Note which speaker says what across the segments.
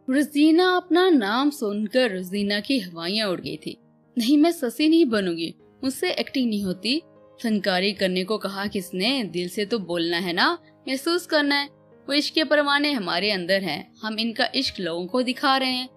Speaker 1: रोजीना अपना नाम सुनकर रोजीना की हवाइयां उड़ गई थी। नहीं, मैं ससी नहीं बनूंगी, मुझसे एक्टिंग नहीं होती। फनकारी करने को कहा किसने? दिल से तो बोलना है ना, महसूस करना है। वो इश्क के परवाने हमारे अंदर हैं, हम इनका इश्क लोगों को दिखा रहे हैं।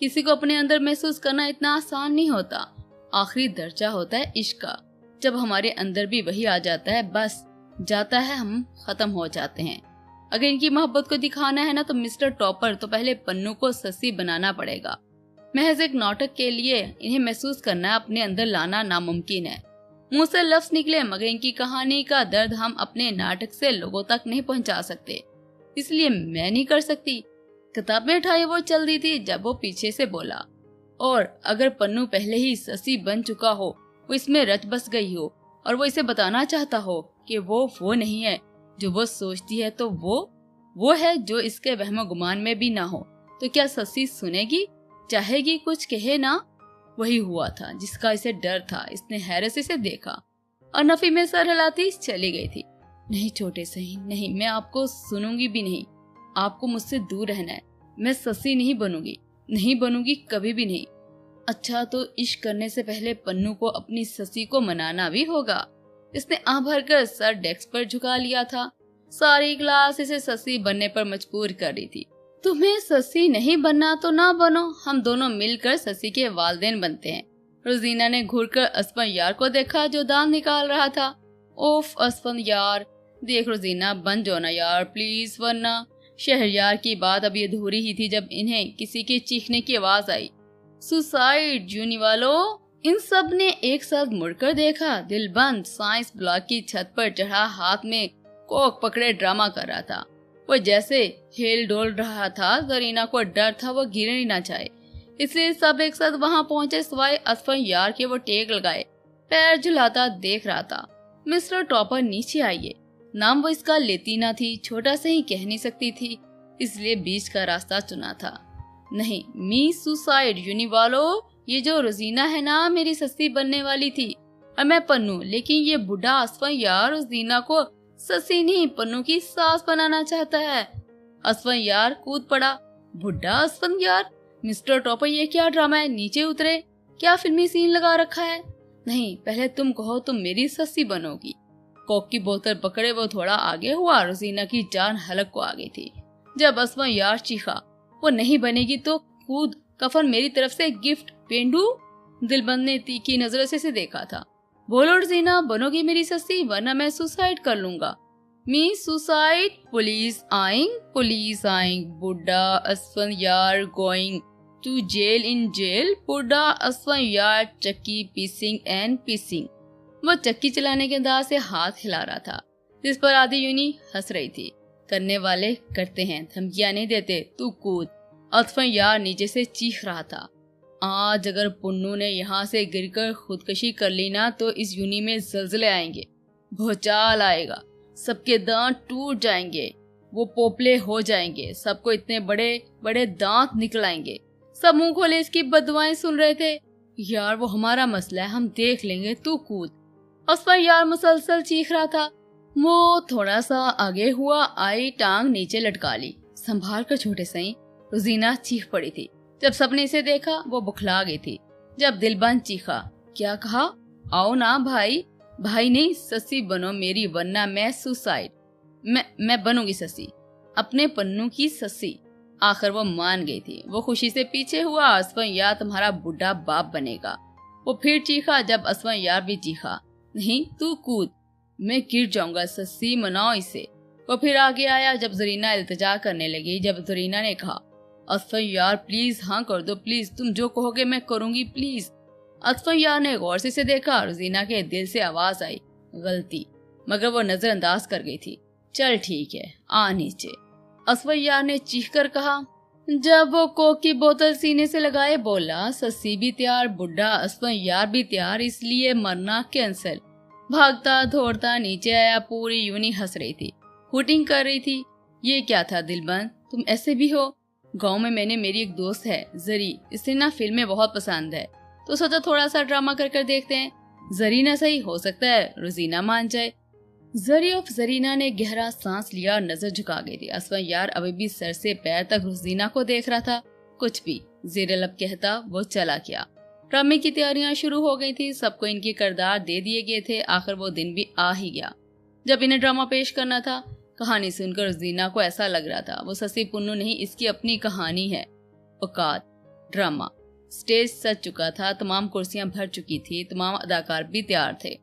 Speaker 1: किसी को अपने अंदर महसूस करना इतना आसान नहीं होता। आखिरी दर्जा होता है इश्क का। जब हमारे अंदर भी वही आ जाता है, बस जाता है, हम खत्म हो जाते हैं। अगर इनकी मोहब्बत को दिखाना है ना, तो मिस्टर टॉपर तो पहले पन्नू को ससी बनाना पड़ेगा। महज एक नाटक के लिए इन्हें महसूस करना, अपने अंदर लाना नामुमकिन है। मुंह से लफ्ज निकले, मगर इनकी कहानी का दर्द हम अपने नाटक से लोगों तक नहीं पहुंचा सकते, इसलिए मैं नहीं कर सकती। किताबें उठाई वो चल दी थी जब वो पीछे से बोला, और अगर पन्नू पहले ही ससी बन चुका हो, वो इसमें रच बस गई हो, और वो इसे बताना चाहता हो कि वो नहीं है जो वो सोचती है, तो वो है जो इसके वहम गुमान में भी ना हो, तो क्या ससी सुनेगी, चाहेगी, कुछ कहे ना? वही हुआ था जिसका इसे डर था। इसने हैरत से देखा और नफी में सर हिलाती चली गई थी। नहीं छोटे सही, नहीं, मैं आपको सुनूंगी भी नहीं। आपको मुझसे दूर रहना है। मैं ससी नहीं बनूंगी, कभी भी नहीं। अच्छा, तो इश्क करने से पहले पन्नू को अपनी ससी को मनाना भी होगा। इसने आह भरकर सर डेस्क पर झुका लिया था। सारी क्लास इसे ससी बनने पर मजबूर कर रही थी। तुम्हें ससी नहीं बनना तो ना बनो, हम दोनों मिलकर ससी के वालिदैन बनते हैं। रोजीना ने घूरकर असफन यार को देखा जो दांत निकाल रहा था। ओफ असफन यार, देख रोजीना, बन जाओ ना यार प्लीज, वरना। शहरयार की बात अभी अधूरी ही थी जब इन्हें किसी के चीखने की आवाज आई। सुसाइड यूनि वालों! इन सब ने एक साथ मुड़कर देखा। दिलबंद साइंस ब्लॉक की छत पर चढ़ा हाथ में कोक पकड़े ड्रामा कर रहा था। वो जैसे हेल डोल रहा था। जरीना को डर था वो गिरने ही ना चाहे, इसलिए सब एक साथ वहां पहुंचे, सिवाय असफर यार के। वो टेक लगाए पैर झुलाता देख रहा था। मिस्टर टॉपर नीचे आइए। नाम वो इसका लेती ना थी, छोटा से ही कह नहीं सकती थी, इसलिए बीच का रास्ता चुना था। नहीं, मी सुसाइड यूनि वालों, ये जो रोजीना है ना, मेरी सस्ती बनने वाली थी, और मैं पन्नू। लेकिन ये बुढ़ा असफर यार रोजीना को ससी नहीं, पन्नू की सास बनाना चाहता है। असफर यार कूद पड़ा। बुढ़ा असफर यार! मिस्टर टॉपर, ये क्या ड्रामा है? नीचे उतरे। क्या फिल्मी सीन लगा रखा है? नहीं, पहले तुम कहो तुम मेरी ससी बनोगी। कोक की बोतल पकड़े वो थोड़ा आगे हुआ। रोजीना की जान हलक को आ गई थी जब असफर यार चीखा, वो नहीं बनेगी तो कूद, कफन मेरी तरफ से गिफ्ट। पेंडू! दिलबंद ने तीखी नजरों से देखा था। बोलो रोजीना, बनोगी मेरी ससी, वरना मैं सुसाइड कर लूंगा। Me suicide? पुलिस आइंग। बुड्ढा असफर यार going to jail in jail. बुड्ढा असफर यार चक्की पीसिंग। वो चक्की चलाने के अंदाज से हाथ हिला रहा था, जिस पर आधी यूनी हंस रही थी। करने वाले करते हैं, धमकियां नहीं देते, तू कूद। असफर यार नीचे से चीख रहा था। आज अगर पुन्नू ने यहाँ से गिरकर खुदकशी कर ली ना, तो इस यूनि में जल्जले आएंगे, भूचाल आएगा, सबके दांत टूट जाएंगे, वो पोपले हो जाएंगे, सबको इतने बड़े बड़े दांत निकल आएंगे। सब मुंह खोले इसकी बददुआएं सुन रहे थे। यार वो हमारा मसला है, हम देख लेंगे, तू कूद। असफर यार मुसलसल चीख रहा था। वो थोड़ा सा आगे हुआ, आई टांग नीचे लटका ली। संभाल कर छोटे सही, रोजीना चीख पड़ी थी। जब सबने इसे देखा वो बुखला गई थी। जब दिलबंद चीखा, क्या कहा? आओ ना भाई नहीं, ससी बनो मेरी, वरना मैं सुसाइड। मैं बनूंगी ससी, अपने पन्नू की ससी। आखिर वो मान गई थी। वो खुशी से पीछे हुआ। असफर यार तुम्हारा बुढ़ा बाप बनेगा। वो फिर चीखा जब असफर यार भी चीखा। नहीं, तू कूद, मैं गिर जाऊंगा, ससी मनाओ इसे। वो फिर आगे आया जब जरीना इल्तिजा करने लगी। जब जरीना ने कहा, असफर यार प्लीज हाँ कर दो, प्लीज, तुम जो कहोगे मैं करूंगी, प्लीज। असफर यार ने गौर से देखा। रोजीना के दिल से आवाज आई, गलती, मगर वो नजरअंदाज कर गई थी। चल ठीक है, आ नीचे, असफर यार ने चीख कर कहा। जब वो कोक की बोतल सीने से लगाए बोला, ससी भी तैयार, बुढ़ा असफर यार भी तैयार, इसलिए मरना कैंसिल। भागता दौड़ता नीचे आया। पूरी यूनी हंस रही थी, हुटिंग कर रही थी। ये क्या था दिलबंद, तुम ऐसे भी हो? गांव में मेरी एक दोस्त है जरी, इसे ना फिल्में बहुत पसंद है, तो सोचा थोड़ा सा ड्रामा कर देखते हैं। जरीना सही, हो सकता है रोजीना मान जाए। जरीना ने गहरा सांस लिया और नजर झुका गई थी। असफर यार अभी भी सर से पैर तक रोजीना को देख रहा था। कुछ भी, ज़ेर लब कहता वो चला गया। ड्रामे की तैयारियां शुरू हो गई थी, सबको इनके किरदार दे दिए गए थे। आखिर वो दिन भी आ ही गया जब इन्हें ड्रामा पेश करना था। कहानी सुनकर ज़ीना को ऐसा लग रहा था वो ससी पुन्नू नहीं, इसकी अपनी कहानी है। औकात ड्रामा स्टेज सज चुका था, तमाम कुर्सियां भर चुकी थी, तमाम अदाकार भी तैयार थे।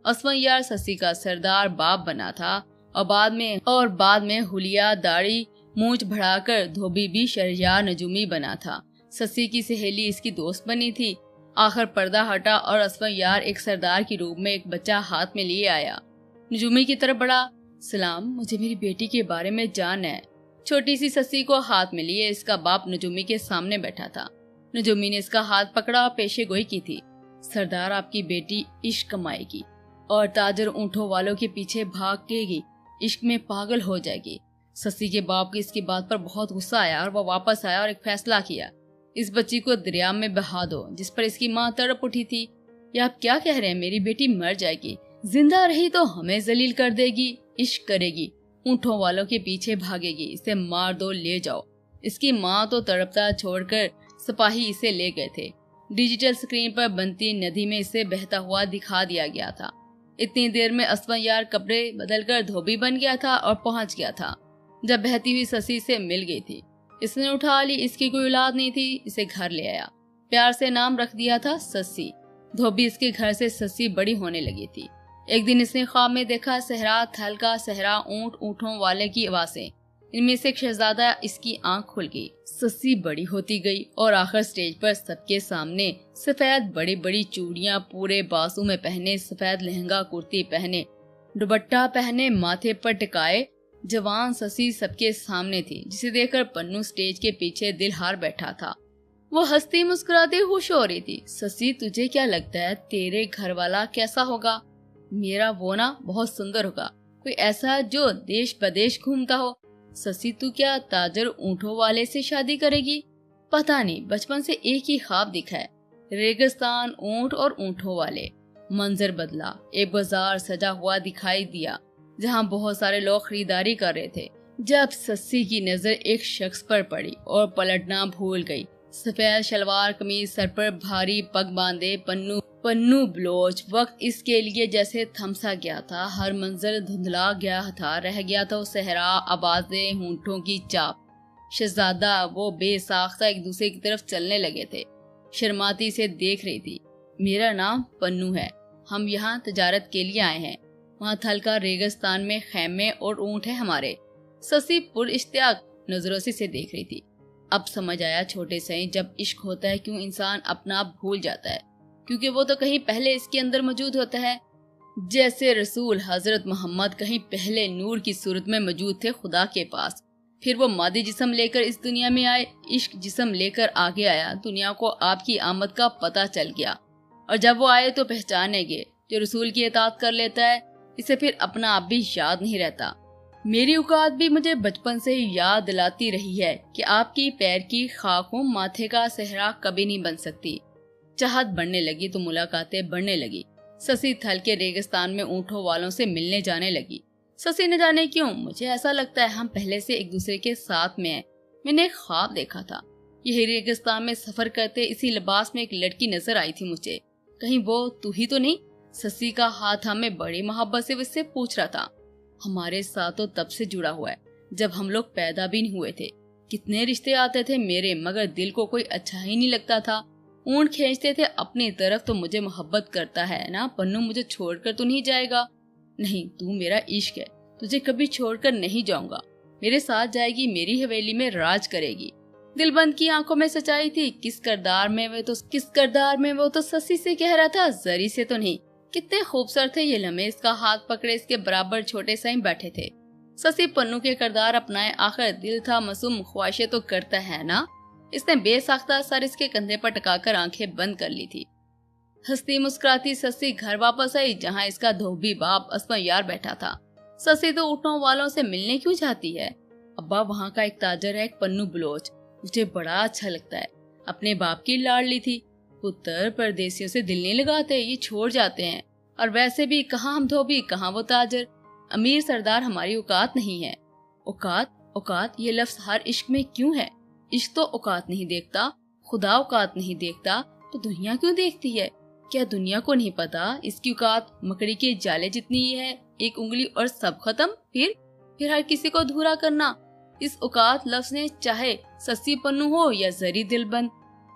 Speaker 1: असवन यार ससी का सरदार बाप बना था और बाद में हुलिया दाढ़ी मूंछ बढ़ाकर धोबी भी शहरयार नजूमी बना था। ससी की सहेली इसकी दोस्त बनी थी। आखिर पर्दा हटा और असवन यार एक सरदार के रूप में एक बच्चा हाथ में लिए आया। नजूमी की तरफ बढ़ा। सलाम, मुझे मेरी बेटी के बारे में जानना है। छोटी सी ससी को हाथ में लिए इसका बाप नजूमी के सामने बैठा था। नजूमी ने इसका हाथ पकड़ा और पेशे गोई की थी। सरदार, आपकी बेटी इश्क कमाएगी और ताजर ऊंटों वालों के पीछे भागेगी, इश्क में पागल हो जाएगी। ससी के बाप की इसकी बात पर बहुत गुस्सा आया और वह वापस आया और एक फैसला किया, इस बच्ची को दरिया में बहा दो। जिस पर इसकी माँ तड़प उठी थी, ये आप क्या कह रहे हैं? मेरी बेटी मर जाएगी, जिंदा रही तो हमें जलील कर देगी, इश्क करेगी, ऊंटों वालों के पीछे भागेगी, इसे मार दो, ले जाओ। इसकी माँ तो तड़पता छोड़कर सिपाही इसे ले गए थे। डिजिटल स्क्रीन पर बनती नदी में इसे बहता हुआ दिखा दिया गया था। इतनी देर में असवन यार कपड़े बदलकर धोबी बन गया था और पहुंच गया था। जब बहती हुई ससी से मिल गई थी, इसने उठा ली। इसकी कोई औलाद नहीं थी, इसे घर ले आया, प्यार से नाम रख दिया था ससी। धोबी इसके घर से ससी बड़ी होने लगी थी। एक दिन इसने ख्वाब में देखा, सहरा थल का सहरा, ऊंट ऊंटों वाले की आवाजें। इनमें से एक शहजादा, इसकी आंख खुल गई। ससी बड़ी होती गई और आखिर स्टेज पर सबके सामने सफेद बड़ी बड़ी चूड़ियां पूरे बाजू में पहने, सफेद लहंगा कुर्ती पहने, दुपट्टा पहने, माथे पर टिकाए जवान ससी सबके सामने थी, जिसे देखकर पन्नू स्टेज के पीछे दिल हार बैठा था। वो हंसती मुस्कुराती खुश हो रही थी। ससी, तुझे क्या लगता है तेरे घर वाला कैसा होगा? मेरा वो ना बहुत सुंदर होगा, कोई ऐसा जो देश प्रदेश घूमता हो। ससी, तू क्या ताजर ऊंटों वाले से शादी करेगी? पता नहीं, बचपन से एक ही ख्वाब दिखा है, रेगिस्तान, ऊंट और ऊंटों वाले। मंजर बदला, एक बाजार सजा हुआ दिखाई दिया जहां बहुत सारे लोग खरीदारी कर रहे थे। जब ससी की नजर एक शख्स पर पड़ी और पलटना भूल गई। सफेद शलवार कमीज, सर पर भारी पग बांधे, पन्नू ब्लोच। वक्त इसके लिए जैसे थमसा गया था, हर मंजर धुंधला गया था, रह गया था वो सहरा, आवाजें, ऊंटों की चाप। शहजादा वो बेसाख्ता एक दूसरे की तरफ चलने लगे थे। शर्माती से देख रही थी। मेरा नाम पन्नू है, हम यहाँ तजारत के लिए आए हैं। वहाँ थल का रेगिस्तान में खैमे और ऊंट है हमारे। ससी पुर इश्तियाक नजरों से देख रही थी। अब समझ आया छोटे से, जब इश्क होता है क्यों इंसान अपना आप भूल जाता है, क्योंकि वो तो कहीं पहले इसके अंदर मौजूद होता है। जैसे रसूल हजरत मोहम्मद कहीं पहले नूर की सूरत में मौजूद थे खुदा के पास, फिर वो मादी जिस्म लेकर इस दुनिया में आए, इश्क जिस्म लेकर आगे आया। दुनिया को आपकी आमद का पता चल गया और जब वो आए तो पहचानेंगे। जो रसूल की इताअत कर लेता है, इसे फिर अपना आप भी याद नहीं रहता। मेरी औकात भी मुझे बचपन से ही याद दिलाती रही है कि आपकी पैर की खाक हो, माथे का सहरा कभी नहीं बन सकती। चाहत बढ़ने लगी तो मुलाकातें बढ़ने लगी। ससी थल के रेगिस्तान में ऊंटों वालों से मिलने जाने लगी। ससी न जाने क्यों, मुझे ऐसा लगता है हम पहले से एक दूसरे के साथ में हैं। मैंने एक ख्वाब देखा था, यही रेगिस्तान में सफर करते इसी लिबास में एक लड़की नजर आई थी मुझे। कहीं वो तू ही तो नहीं? ससी का हाथ हमें बड़ी मोहब्बत से उससे पूछ रहा था। हमारे साथ तो तब से जुड़ा हुआ है जब हम लोग पैदा भी नहीं हुए थे। कितने रिश्ते आते थे मेरे, मगर दिल को कोई अच्छा ही नहीं लगता था। ऊंट खींचते थे अपनी तरफ तो मुझे मोहब्बत करता है ना पन्नू, मुझे छोड़कर तो नहीं जाएगा? नहीं, तू मेरा इश्क है, तुझे कभी छोड़कर नहीं जाऊंगा। मेरे साथ जाएगी, मेरी हवेली में राज करेगी। दिलबंद की आंखों में सच्चाई थी। किस किरदार में वो तो ससी से कह रहा था, जरी से तो नहीं। कितने खूबसूरत थे ये लम्हे। इसका हाथ पकड़े इसके बराबर छोटे साईं बैठे थे। ससी पन्नू के किरदार अपनाए, आखिर दिल था मासूम, ख्वाहिशें तो करता है ना। इसने बेसाख्ता सर इसके कंधे पर टकाकर आंखें बंद कर ली थी। हंसती मुस्कुराती ससी घर वापस आई जहां इसका धोबी बाप असवन यार बैठा था। ससी तो ऊंटों वालों से मिलने क्यों चाहती है? अब्बा वहाँ का एक ताजर है, एक पन्नू बलोच, मुझे बड़ा अच्छा लगता है। अपने बाप की लाडली थी। पुत्र परदेसियों से दिल नहीं लगाते, ये छोड़ जाते हैं। और वैसे भी कहाँ हम धोबी, कहाँ वो ताजर। अमीर सरदार हमारी औकात नहीं है। औकात ये लफ्ज हर इश्क में क्यों है? इश्क तो औकात नहीं देखता, खुदा औकात नहीं देखता तो दुनिया क्यों देखती है? क्या दुनिया को नहीं पता इसकी औकात मकड़ी के जाले जितनी ही है, एक उंगली और सब खत्म। फिर हर किसी को अधूरा करना। इस औकात लफ्ज ने चाहे सस्सी पन्नू हो या जरी दिलबंद,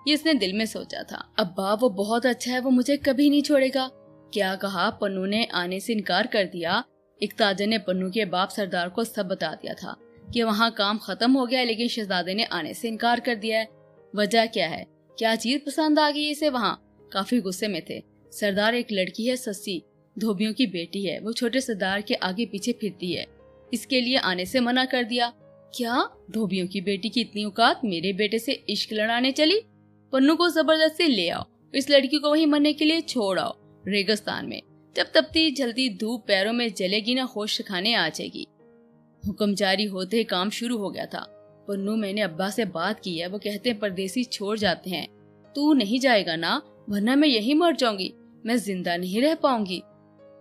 Speaker 1: ये इसने दिल में सोचा था। अब्बा वो बहुत अच्छा है, वो मुझे कभी नहीं छोड़ेगा। क्या कहा, पन्नू ने आने से इनकार कर दिया। एक ताजर ने पन्नू के बाप सरदार को सब बता दिया था कि वहाँ काम खत्म हो गया, लेकिन शहजादे ने आने से इनकार कर दिया है। वजह क्या है? क्या चीज पसंद आ गई इसे? वहाँ काफी गुस्से में थे। सरदार एक लड़की है सस्सी, धोबियों की बेटी है, वो छोटे सरदार के आगे पीछे फिरती है, इसके लिए आने से मना कर दिया। क्या धोबियों की बेटी की इतनी औकात, मेरे बेटे से इश्क लड़ाने चली? पन्नू को जबरदस्ती ले आओ, इस लड़की को वहीं मरने के लिए छोड़ आओ रेगिस्तान में। जब तपती जलती धूप पैरों में जलेगी ना, होश खाने आ जाएगी। हुक्म जारी होते ही काम शुरू हो गया था। पन्नू, मैंने अब्बा से बात की है, वो कहते हैं परदेसी छोड़ जाते हैं। तू नहीं जाएगा ना, वरना मैं यही मर जाऊंगी, मैं जिंदा नहीं रह पाऊंगी।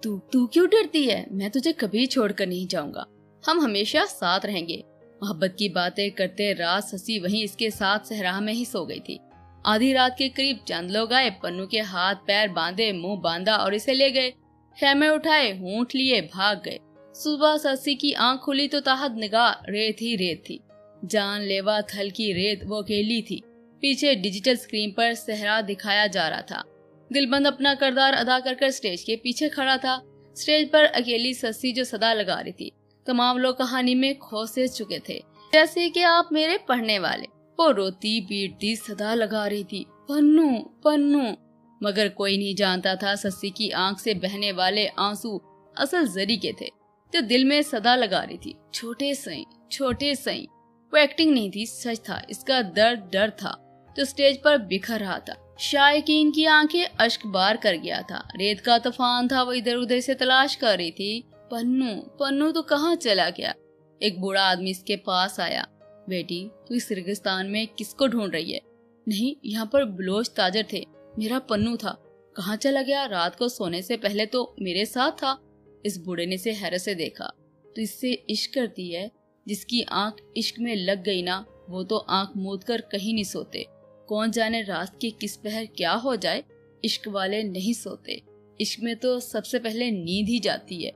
Speaker 1: तू क्यों डरती है? मैं तुझे कभी छोड़कर नहीं जाऊंगा, हम हमेशा साथ रहेंगे। मोहब्बत की बातें करते रात ससी वहीं इसके साथ सहरा में ही सो गई थी। आधी रात के करीब चंद लोग आए, पन्नू के हाथ पैर बांधे, मुंह बांधा और इसे ले गए। खेमे उठाए, ऊँट लिए, भाग गए। सुबह ससी की आंख खुली तो ताहत निगाह रेत ही रेत थी। जानलेवा थल की रेत, वो अकेली थी। पीछे डिजिटल स्क्रीन पर सहरा दिखाया जा रहा था। दिलबंद अपना किरदार अदा कर स्टेज के पीछे खड़ा था। स्टेज पर अकेली सस्सी जो सदा लगा रही थी। तमाम लोग कहानी में खो से चुके थे, जैसे कि आप मेरे पढ़ने वाले। वो रोती पीटती सदा लगा रही थी, पन्नू पन्नू, मगर कोई नहीं जानता था सस्सी की आंख से बहने वाले आंसू असल जरी के थे, जो दिल में सदा लगा रही थी। छोटे सई, छोटे सई। वो एक्टिंग नहीं थी, सच था। इसका दर्द डर था जो स्टेज पर बिखर रहा था। शायकीन की आंखें अश्क बार कर गया था। रेत का तूफान था, वो इधर उधर से तलाश कर रही थी। पन्नू पन्नू तो कहाँ चला गया? एक बूढ़ा आदमी इसके पास आया। बेटी, तू इस रेगिस्तान में किसको ढूंढ रही है? नहीं, यहाँ पर बलोच ताजर थे, मेरा पन्नू था। कहाँ चला गया? रात को सोने से पहले तो मेरे साथ था। इस बूढ़े ने इसे हैरत से देखा। तो इससे इश्क करती है? जिसकी आंख इश्क में लग गई ना, वो तो आंख मूंद कर कहीं नहीं सोते। कौन जाने रात के किस पहर क्या हो जाए। इश्क वाले नहीं सोते, इश्क में तो सबसे पहले नींद ही जाती है।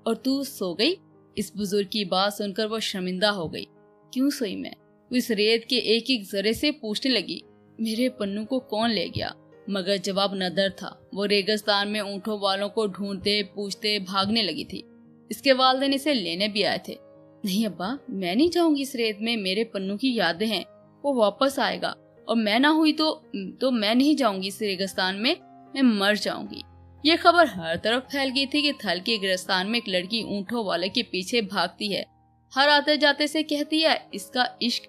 Speaker 1: और तू सो गई? इस बुजुर्ग की बात सुनकर वो शर्मिंदा हो गई। क्यों सोई मैं? वो इस रेत के एक एक जरे से पूछने लगी, मेरे पन्नू को कौन ले गया? मगर जवाब नदर था। वो रेगिस्तान में ऊँटों वालों को ढूंढते पूछते भागने लगी थी। इसके वालिदैन इसे लेने भी आए थे। नहीं अब्बा, मैं नहीं जाऊंगी इस रेत में, मेरे पन्नू की यादें हैं, वो वापस आएगा। और मैं ना हुई तो मैं नहीं जाऊंगी इस रेगिस्तान में, मैं मर जाऊंगी। ये खबर हर तरफ फैल गई थी कि थल के गिरस्तान में एक लड़की ऊँटों वाले के पीछे भागती है। हर आते जाते से कहती है इसका इश्क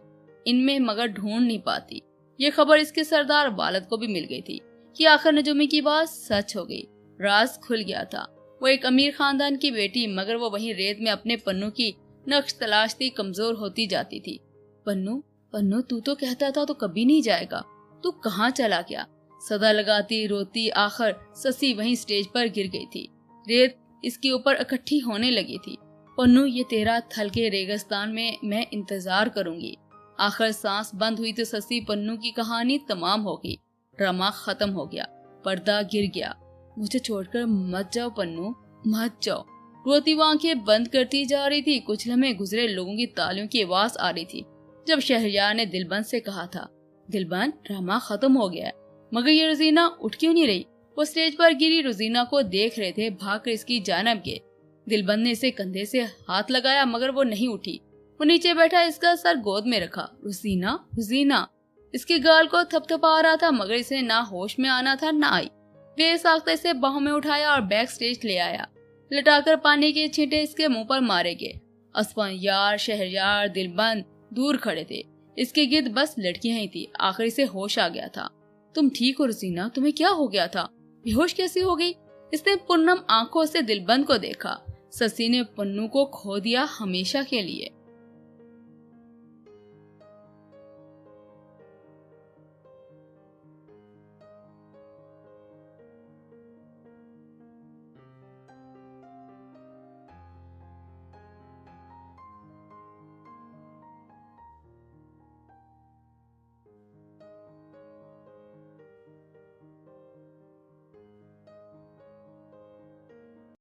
Speaker 1: इनमें, मगर ढूंढ नहीं पाती। ये खबर इसके सरदार वालिद को भी मिल गई थी कि आखिर नजूमी की बात सच हो गई। राज खुल गया था। वो एक अमीर खानदान की बेटी, मगर वो वहीं रेत में अपने पन्नू की नक्श तलाशती कमजोर होती जाती थी। पन्नू पन्नू, तू तो कहता था तो कभी नहीं जाएगा, तू कहाँ चला गया? सदा लगाती रोती आखिर ससी वहीं स्टेज पर गिर गई थी। रेत इसके ऊपर इकट्ठी होने लगी थी। पन्नू, ये तेरा थल के रेगिस्तान में मैं इंतजार करूंगी। आखिर सांस बंद हुई तो ससी पन्नू की कहानी तमाम हो गई। ड्रामा खत्म हो गया, पर्दा गिर गया। मुझे छोड़कर मत जाओ पन्नू, मत जाओ। रोती वो आंखें बंद करती जा रही थी। कुछ लम्हे गुजरे, लोगों की तालियों की आवाज आ रही थी। जब शहरयार ने दिलबंद से कहा था, दिलबंद ड्रामा खत्म हो गया है, मगर ये रोजीना उठ क्यों नहीं रही? वो स्टेज पर गिरी रोजीना को देख रहे थे, भागकर इसकी जानब गए। दिलबंद ने इसे कंधे से हाथ लगाया, मगर वो नहीं उठी। वो नीचे बैठा, इसका सर गोद में रखा। रोजीना रोजीना, इसके गाल को थपथपा रहा था, मगर इसे ना होश में आना था ना आई। बेसाख्ता इसे बाहों में उठाया और बैक स्टेज ले आया। लटाकर पानी के छींटे इसके मुंह पर मारे गए। असफान यार, शहरयार, दिलबंद दूर खड़े थे। इसके गिर्द बस लड़कियां ही थी। आखिर इसे होश आ गया था। तुम ठीक हो रोजीना? तुम्हें क्या हो गया था? बेहोश कैसी हो गई? इसने पुन्नम आंखों से दिलबंद को देखा। ससी ने पन्नू को खो दिया हमेशा के लिए।